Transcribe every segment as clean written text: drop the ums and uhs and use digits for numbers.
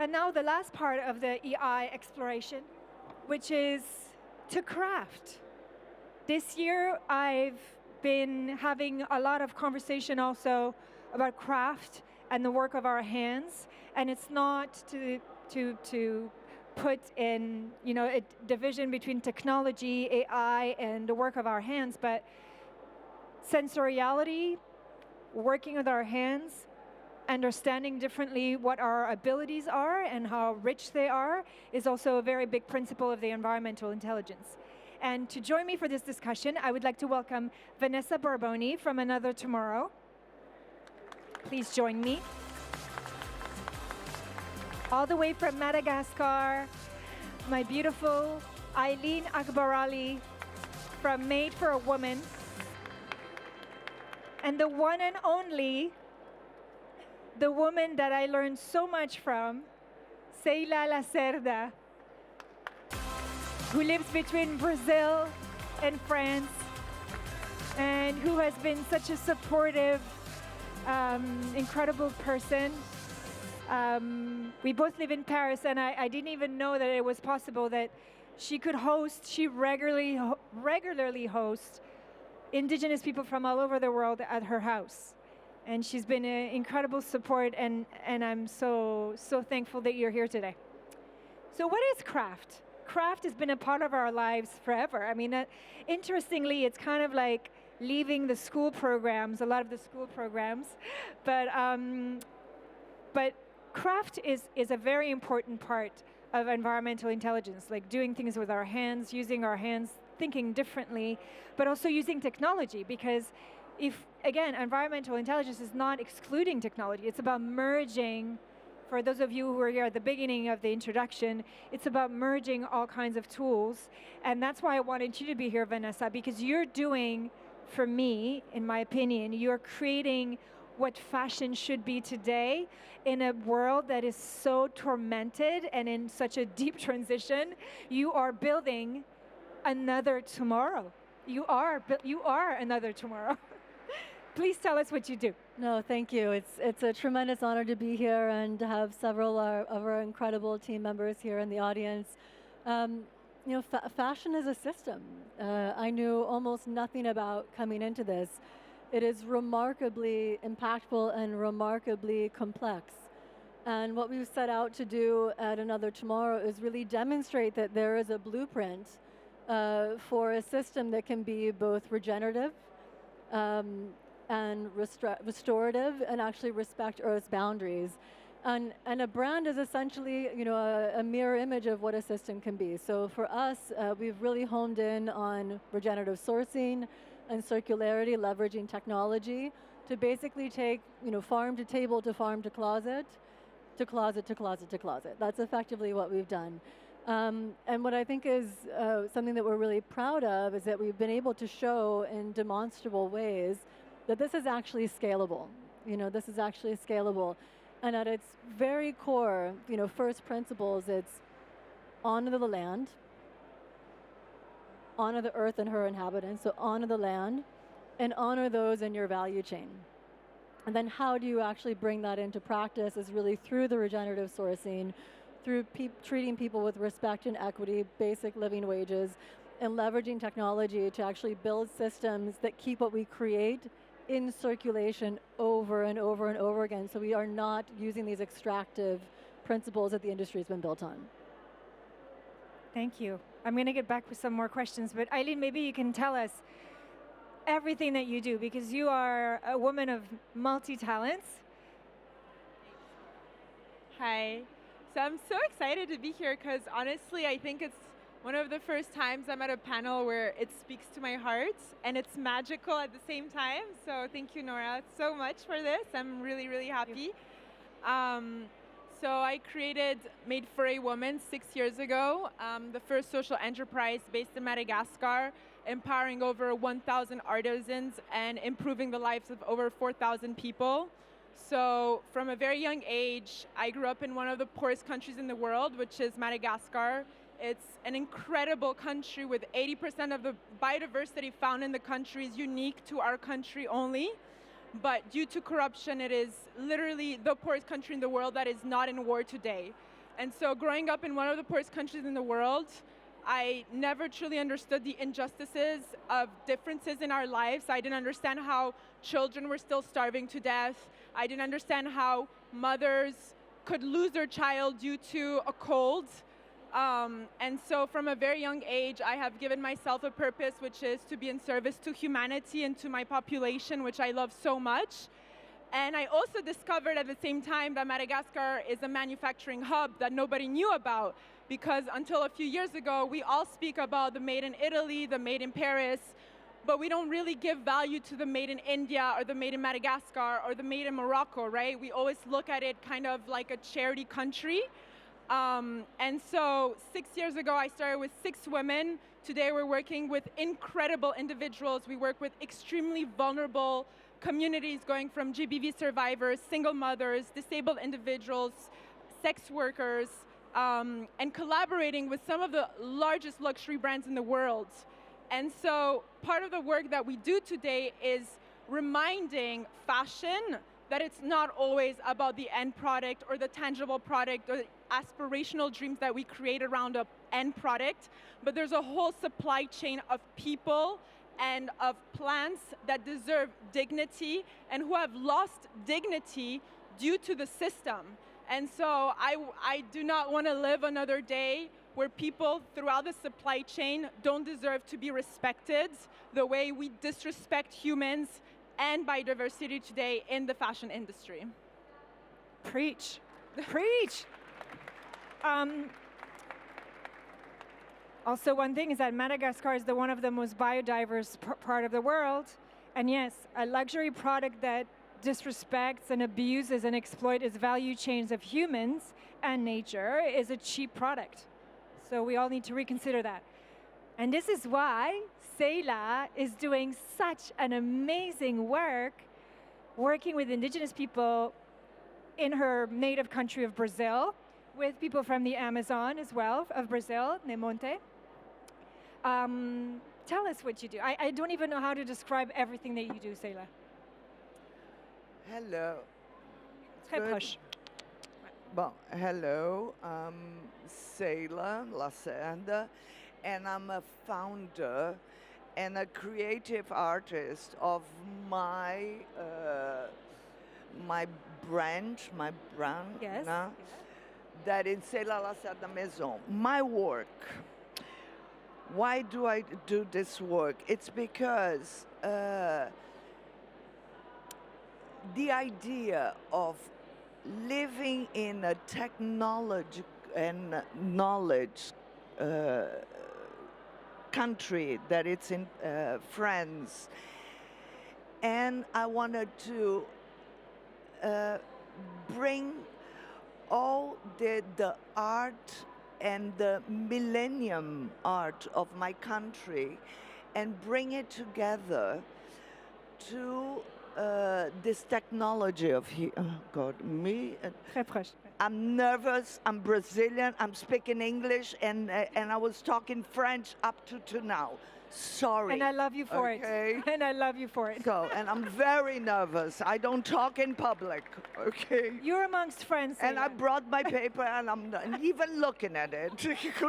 And now the last part of the EI exploration, which is to craft. This year, I've been having a lot of conversation also about craft and the work of our hands. And it's not to put in, a division between technology, AI, and the work of our hands, but sensoriality, working with our hands, understanding differently what our abilities are and how rich they are is also a very big principle of the environmental intelligence. And to join me for this discussion, I would like to welcome Vanessa Barboni from Another Tomorrow. Please join me. All the way from Madagascar, my beautiful Eileen Akbaraly from Made for a Woman. And the one and only, the woman that I learned so much from, Ceyla Lacerda, who lives between Brazil and France, and who has been such a supportive, incredible person. We both live in Paris, and I didn't even know that it was possible that she could host, she regularly hosts Indigenous people from all over the world at her house. And she's been an incredible support, and I'm so thankful that you're here today. So what is craft? Craft has been a part of our lives forever. I mean, interestingly, it's kind of like leaving the school programs, a lot of the school programs, but craft is a very important part of environmental intelligence, like doing things with our hands, using our hands, thinking differently, but also using technology, because again, environmental intelligence is not excluding technology. It's about merging, for those of you who are here at the beginning of the introduction, it's about merging all kinds of tools. And that's why I wanted you to be here, Vanessa, because you're doing, for me, in my opinion, you're creating what fashion should be today in a world that is so tormented and in such a deep transition. You are building another tomorrow. You are another tomorrow. Please tell us what you do. No, thank you. It's a tremendous honor to be here and to have several of our incredible team members here in the audience. Fashion is a system. I knew almost nothing about coming into this. It is remarkably impactful and remarkably complex. And what we've set out to do at Another Tomorrow is really demonstrate that there is a blueprint for a system that can be both regenerative and restorative, and actually respect Earth's boundaries. And a brand is essentially, a mirror image of what a system can be. So for us, we've really honed in on regenerative sourcing and circularity, leveraging technology to basically take, farm to table to farm to closet, to closet to closet to closet. That's effectively what we've done. And what I think is something that we're really proud of is that we've been able to show in demonstrable ways that this is actually scalable. This is actually scalable. And at its very core, first principles, it's honor the land, honor the earth and her inhabitants, so honor the land, and honor those in your value chain. And then how do you actually bring that into practice is really through the regenerative sourcing, through treating people with respect and equity, basic living wages, and leveraging technology to actually build systems that keep what we create in circulation over and over and over again, so we are not using these extractive principles that the industry has been built on. Thank you. I'm going to get back with some more questions, but Eileen, maybe you can tell us everything that you do, because you are a woman of multi-talents. Hi. So I'm so excited to be here because honestly, I think it's one of the first times I'm at a panel where it speaks to my heart and it's magical at the same time. So thank you, Nora, so much for this. I'm really, really happy. So I created Made for a Woman 6 years ago, the first social enterprise based in Madagascar, empowering over 1,000 artisans and improving the lives of over 4,000 people. So from a very young age, I grew up in one of the poorest countries in the world, which is Madagascar. It's an incredible country with 80% of the biodiversity found in the country is unique to our country only. but due to corruption, it is literally the poorest country in the world that is not in war today. And so growing up in one of the poorest countries in the world, I never truly understood the injustices of differences in our lives. I didn't understand how children were still starving to death. I didn't understand how mothers could lose their child due to a cold. And so from a very young age, I have given myself a purpose, which is to be in service to humanity and to my population, which I love so much. And I also discovered at the same time that Madagascar is a manufacturing hub that nobody knew about, because until a few years ago, we all speak about the made in Italy, the made in Paris, but we don't really give value to the made in India or the made in Madagascar or the made in Morocco, right? We always look at it kind of like a charity country. And so 6 years ago, I started with 6 women. Today, we're working with incredible individuals. We work with extremely vulnerable communities, going from GBV survivors, single mothers, disabled individuals, sex workers, and collaborating with some of the largest luxury brands in the world. And so part of the work that we do today is reminding fashion that it's not always about the end product or the tangible product or the aspirational dreams that we create around an end product, but there's a whole supply chain of people and of plants that deserve dignity and who have lost dignity due to the system. And so I do not want to live another day where people throughout the supply chain don't deserve to be respected the way we disrespect humans and biodiversity today in the fashion industry. Preach. Preach. Also, one thing is that Madagascar is one of the most biodiverse part of the world. And yes, a luxury product that disrespects and abuses and exploits value chains of humans and nature is a cheap product. So we all need to reconsider that. And this is why Ceyla is doing such an amazing work working with Indigenous people in her native country of Brazil, with people from the Amazon as well, of Brazil, Nemonte. Tell us what you do. I don't even know how to describe everything that you do, Ceyla. Hello. Très proche. Bon, hello, I'm Ceyla, Lacerda, and I'm a founder and a creative artist of my brand, Yes. no? That is Ceyla Lacerda Maison. My work. Why do I do this work? It's because the idea of living in a technology and knowledge country that it's in France, and I wanted to bring all the art and the millennium art of my country and bring it together to this technology of Très proche. I'm nervous, I'm Brazilian, I'm speaking English, and I was talking French up to now. Sorry. And I love you for it. And I love you for it. So, and I'm very nervous. I don't talk in public, okay? You're amongst friends. And I Ceyla. brought my paper, and I'm not even looking at it.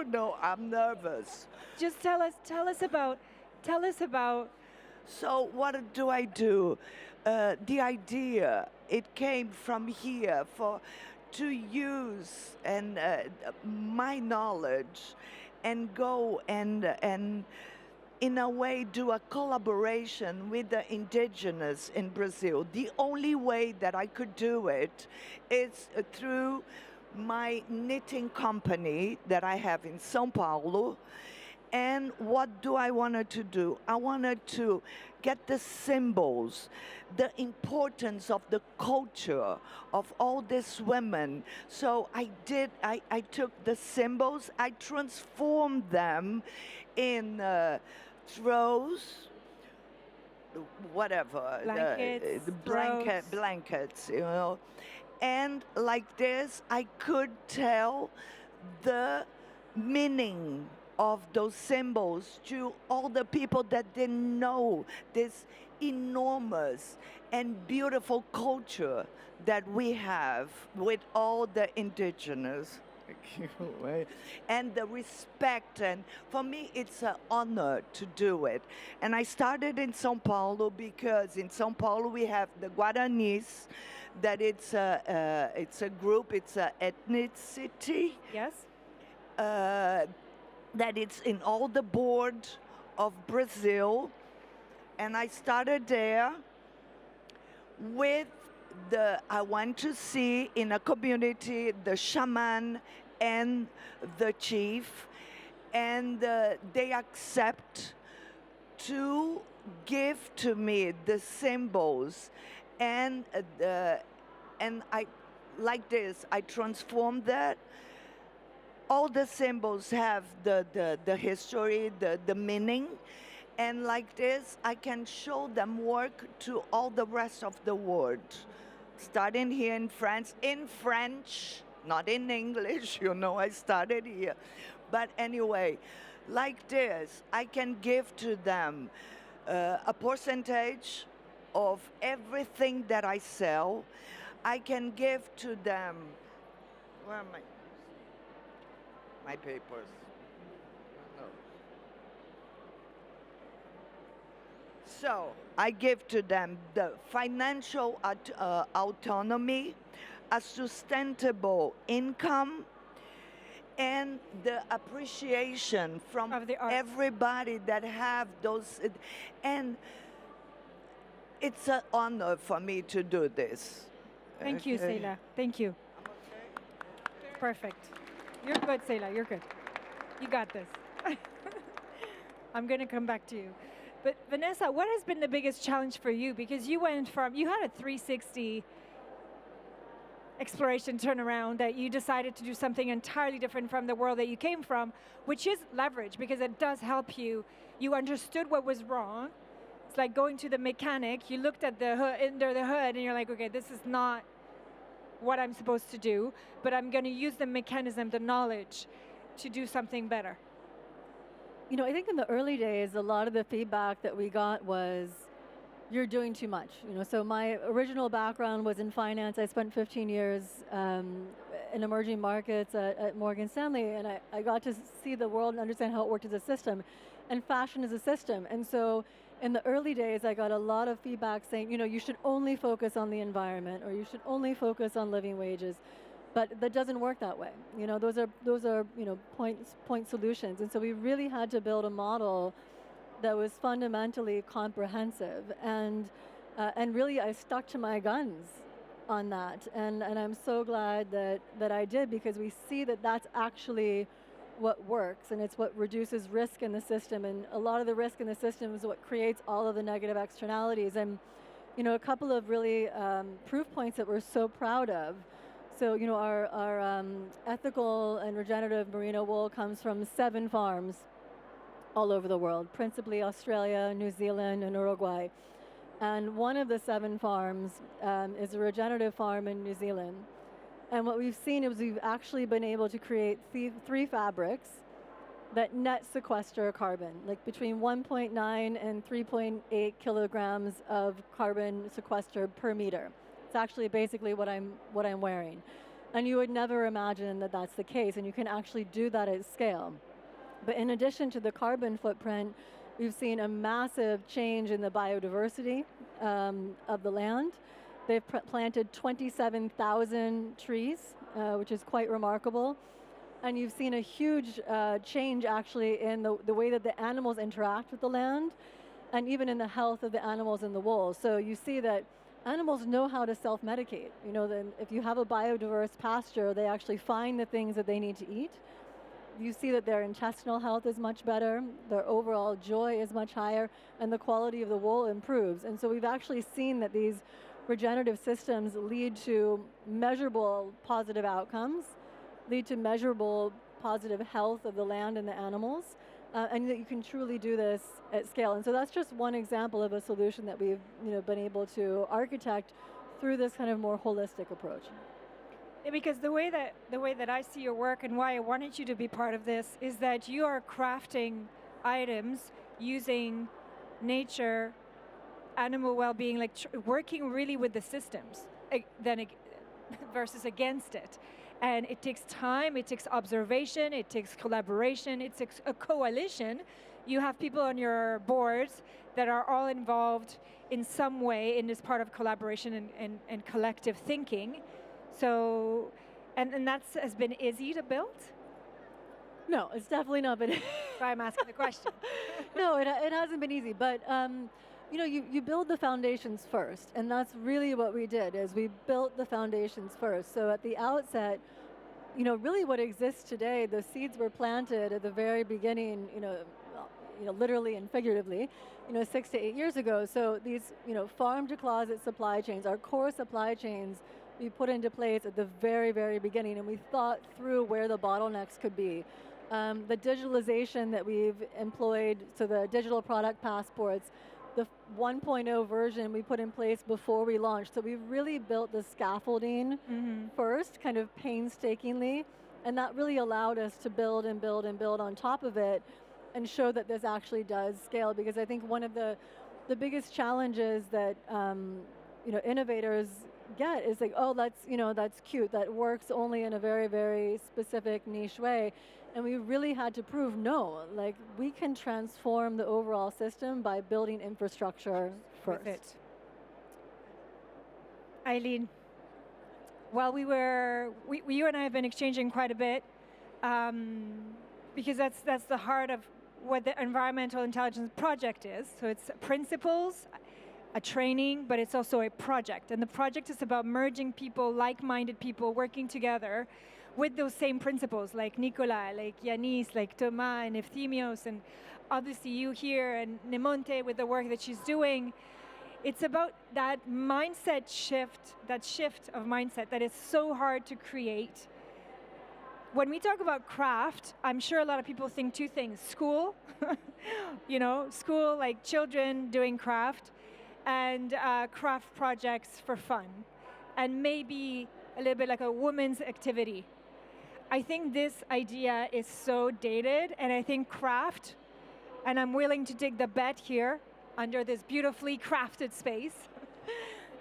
No, I'm nervous. Just tell us about. So what do I do? The idea, it came from here to use and my knowledge and go and in a way do a collaboration with the Indigenous in Brazil. The only way that I could do it is through my knitting company that I have in São Paulo. And what do I wanted to do? I wanted to get the symbols, the importance of the culture of all these women. So I took the symbols, I transformed them in throws, whatever, blankets, you know. And like this, I could tell the meaning of those symbols to all the people that didn't know this enormous and beautiful culture that we have with all the indigenous. Right? And the respect, and for me it's an honor to do it. And I started in Sao Paulo because in Sao Paulo we have the Guaranis, that it's a group, it's an ethnicity Yes? that it's in all the board of Brazil. And I started there with I want to see in a community the shaman and the chief, and they accept to give to me the symbols, and I like this. I transform that. All the symbols have the history, the meaning, and like this, I can show them work to all the rest of the world. Starting here in France, in French, not in English, I started here. But anyway, like this, I can give to them a percentage of everything that I sell. I can give to them, where am my papers? No. So I give to them the financial autonomy, a sustainable income, and the appreciation from Of the art. everybody that have those. And it's an honor for me to do this. Thank you, Okay. Ceyla. Thank you. Perfect. You're good, Ceyla. You're good. You got this. I'm going to come back to you. But Vanessa, what has been the biggest challenge for you? Because you went from, you had a 360 exploration turnaround, that you decided to do something entirely different from the world that you came from, which is leverage because it does help you. You understood what was wrong. It's like going to the mechanic. You looked at the hood, under the hood, and you're like, okay, this is not what I'm supposed to do, but I'm going to use the mechanism, the knowledge, to do something better. I think in the early days, a lot of the feedback that we got was, you're doing too much. So my original background was in finance. I spent 15 years in emerging markets at Morgan Stanley, and I got to see the world and understand how it worked as a system, and fashion is a system. And so in the early days, I got a lot of feedback saying, you should only focus on the environment, or you should only focus on living wages. But that doesn't work that way. Those are point solutions. And so we really had to build a model that was fundamentally comprehensive, and really I stuck to my guns on that, and I'm so glad that I did, because we see that that's actually what works, and it's what reduces risk in the system, and a lot of the risk in the system is what creates all of the negative externalities. And a couple of really proof points that we're so proud of. So our ethical and regenerative merino wool comes from 7 farms all over the world, principally Australia, New Zealand, and Uruguay. And one of the 7 farms is a regenerative farm in New Zealand. And what we've seen is we've actually been able to create 3 fabrics that net sequester carbon, like between 1.9 and 3.8 kilograms of carbon sequestered per meter. It's actually basically what I'm wearing. And you would never imagine that that's the case, and you can actually do that at scale. But in addition to the carbon footprint, we've seen a massive change in the biodiversity of the land. They've planted 27,000 trees, which is quite remarkable. And you've seen a huge change actually in the way that the animals interact with the land, and even in the health of the animals in the wool. So you see that animals know how to self-medicate. If you have a biodiverse pasture, they actually find the things that they need to eat. You see that their intestinal health is much better, their overall joy is much higher, and the quality of the wool improves. And so we've actually seen that these regenerative systems lead to measurable positive outcomes, lead to measurable positive health of the land and the animals, and that you can truly do this at scale. And so that's just one example of a solution that we've been able to architect through this kind of more holistic approach. Because the way that I see your work, and why I wanted you to be part of this, is that you are crafting items using nature animal well-being, like working really with the systems versus against it. And it takes time, it takes observation, it takes collaboration, it takes a coalition. You have people on your boards that are all involved in some way in this part of collaboration and collective thinking. So, and that has been easy to build? No, it's definitely not been. That's why I'm asking the question. No, it hasn't been easy, but you know, you build the foundations first, and that's really what we did, is we built the foundations first. So at the outset, you know, really what exists today, the seeds were planted at the very beginning, you know, literally and figuratively, you know, 6 to 8 years ago. So these, you know, farm to closet supply chains, our core supply chains, we put into place at the very, very beginning, and we thought through where the bottlenecks could be. The digitalization that we've employed, so the digital product passports, the 1.0 version we put in place before we launched. So we really built the scaffolding first, kind of painstakingly, and that really allowed us to build and build and build on top of it and show that this actually does scale. Because I think one of the biggest challenges that you know, innovators get is like, oh, that's cute, that works only in a very, very specific niche way. And we really had to prove, no, like we can transform the overall system by building infrastructure first. Eileen, while you and I have been exchanging quite a bit, because that's the heart of what the Environmental Intelligence Project is. So it's principles, a training, but it's also a project. And the project is about merging people, like-minded people, working together with those same principles, like Nicola, like Yanis, like Thomas and Efthymios, and obviously you here, and Nemonte with the work that she's doing. It's about that mindset shift, that shift of mindset that is so hard to create. When we talk about craft, I'm sure a lot of people think two things: school, you know, school, like children doing craft, and craft projects for fun, and maybe a little bit like a woman's activity. I think this idea is so dated, and I think craft, and I'm willing to take the bet here under this beautifully crafted space,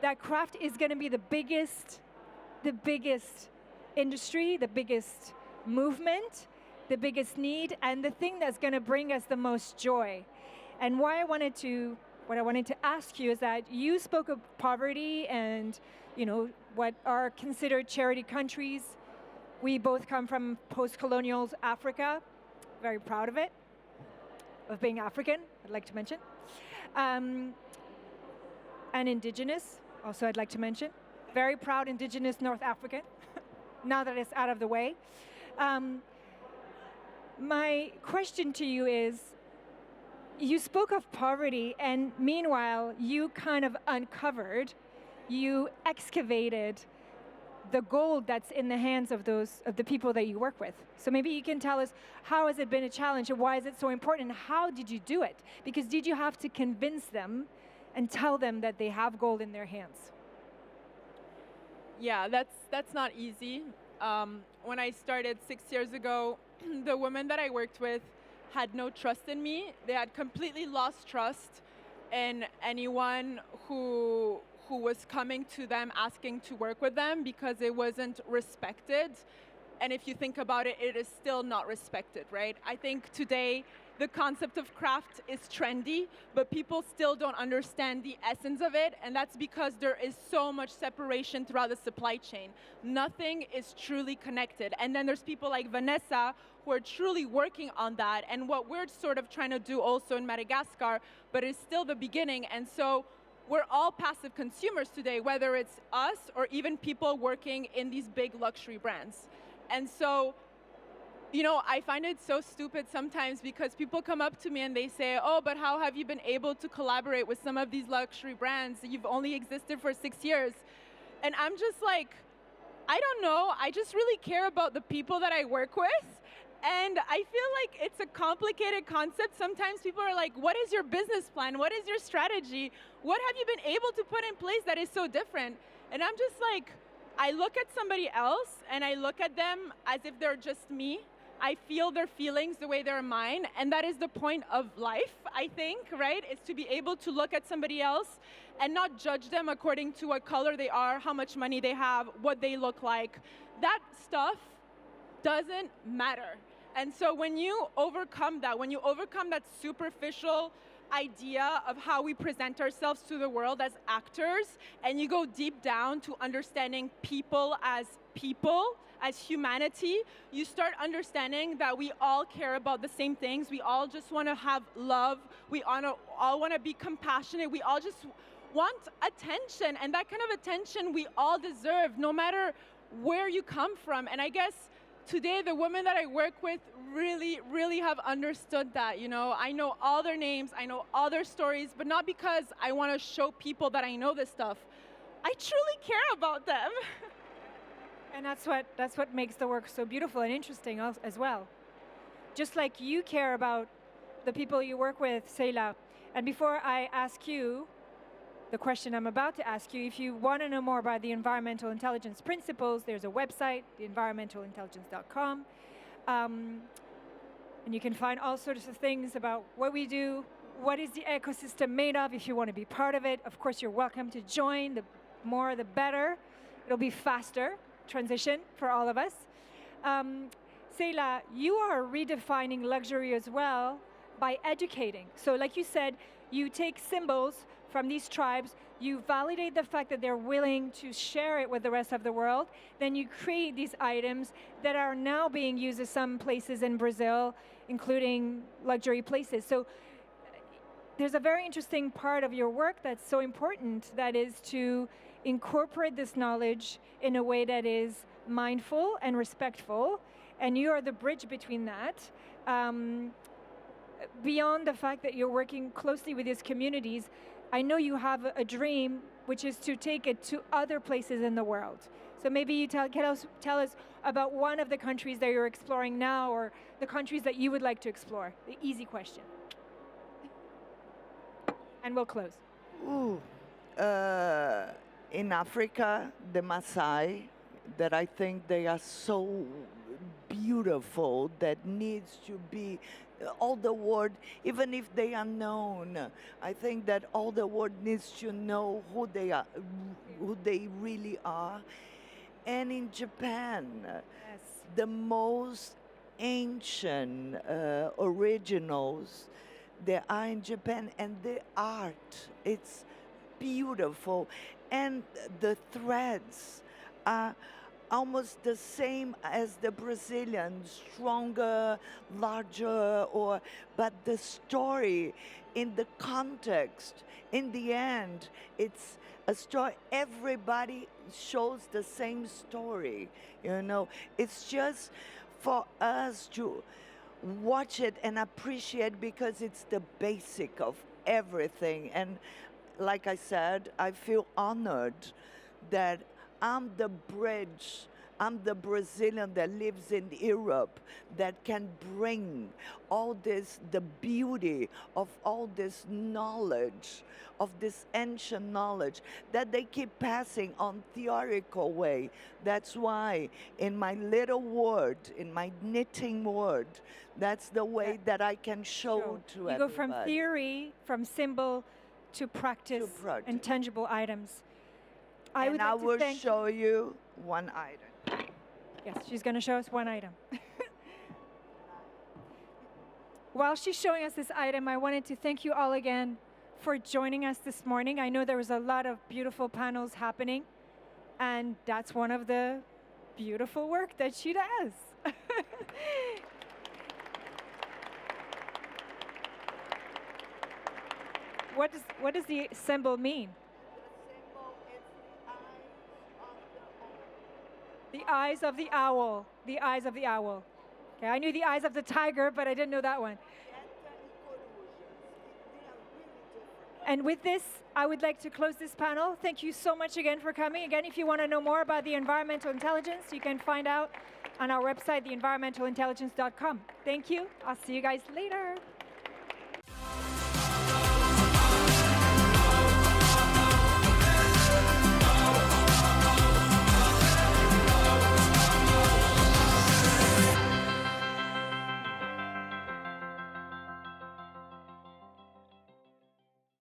that craft is going to be the biggest industry, the biggest movement, the biggest need, and the thing that's going to bring us the most joy. And what I wanted to ask you is that you spoke of poverty and, you know, what are considered charity countries. We both come from post-colonial Africa, very proud of it, of being African, I'd like to mention. And Indigenous, also I'd like to mention. Very proud Indigenous North African, now that it's out of the way. My question to you is, you spoke of poverty, and meanwhile, you kind of you excavated the gold that's in the hands of the people that you work with. So maybe you can tell us, how has it been a challenge, and why is it so important, and how did you do it? Because did you have to convince them and tell them that they have gold in their hands? Yeah, that's not easy. When I started 6 years ago, the women that I worked with had no trust in me. They had completely lost trust in anyone who was coming to them asking to work with them, because it wasn't respected. And if you think about it, it is still not respected, right? I think today the concept of craft is trendy, but people still don't understand the essence of it, and that's because there is so much separation throughout the supply chain. Nothing is truly connected. And then there's people like Vanessa who are truly working on that, and what we're sort of trying to do also in Madagascar, but it's still the beginning. And so we're all passive consumers today, whether it's us or even people working in these big luxury brands. And so, you know, I find it so stupid sometimes, because people come up to me and they say, oh, but how have you been able to collaborate with some of these luxury brands? You've only existed for 6 years. And I'm just like, I don't know. I just really care about the people that I work with. And I feel like it's a complicated concept. Sometimes people are like, what is your business plan? What is your strategy? What have you been able to put in place that is so different? And I'm just like, I look at somebody else and I look at them as if they're just me. I feel their feelings the way they're mine, and that is the point of life, I think, right? Is to be able to look at somebody else and not judge them according to what color they are, how much money they have, what they look like. That stuff doesn't matter. And so when you overcome that superficial idea of how we present ourselves to the world as actors, and you go deep down to understanding people, as humanity, you start understanding that we all care about the same things. We all just want to have love. We all want to be compassionate. We all just want attention, and that kind of attention we all deserve, no matter where you come from. And I guess today, the women that I work with really, really have understood that. You know, I know all their names, I know all their stories, but not because I want to show people that I know this stuff. I truly care about them. And that's what makes the work so beautiful and interesting as well. Just like you care about the people you work with, Ceyla. And before I ask you the question I'm about to ask you, if you want to know more about the environmental intelligence principles, there's a website, theenvironmentalintelligence.com. And you can find all sorts of things about what we do, what is the ecosystem made of, if you want to be part of it. Of course, you're welcome to join. The more, the better. It'll be faster transition for all of us. Ceyla, you are redefining luxury as well by educating. So like you said, you take symbols from these tribes, you validate the fact that they're willing to share it with the rest of the world, then you create these items that are now being used in some places in Brazil, including luxury places. So there's a very interesting part of your work that's so important, that is to incorporate this knowledge in a way that is mindful and respectful, and you are the bridge between that. Beyond the fact that you're working closely with these communities, I know you have a dream, which is to take it to other places in the world. So maybe you tell us about one of the countries that you're exploring now, or the countries that you would like to explore. The easy question. And we'll close. Ooh. In Africa, the Maasai, that I think they are so beautiful, that needs to be all the world, even if they are known. I think that all the world needs to know who they are, who they really are. And in Japan, Yes. the most ancient originals, they are in Japan, and the art, it's beautiful. And the threads are almost the same as the Brazilian, stronger, larger, but the story in the context, in the end, it's a story. Everybody shows the same story, you know. It's just for us to watch it and appreciate, because it's the basic of everything. And like I said, I feel honored that I'm the bridge, I'm the Brazilian that lives in Europe, that can bring all this, the beauty of all this knowledge, of this ancient knowledge that they keep passing on theoretical way. That's why in my little word, in my knitting word, that's the way that I can show to everybody. You go from theory, from symbol, to practice and tangible items. I will show you one item. Yes, she's going to show us one item. While she's showing us this item, I wanted to thank you all again for joining us this morning. I know there was a lot of beautiful panels happening, and that's one of the beautiful work that she does. What does the symbol mean? The eyes of the owl. The eyes of the owl. Okay, I knew the eyes of the tiger, but I didn't know that one. And with this, I would like to close this panel. Thank you so much again for coming. Again, if you want to know more about the environmental intelligence, you can find out on our website, theenvironmentalintelligence.com. Thank you. I'll see you guys later.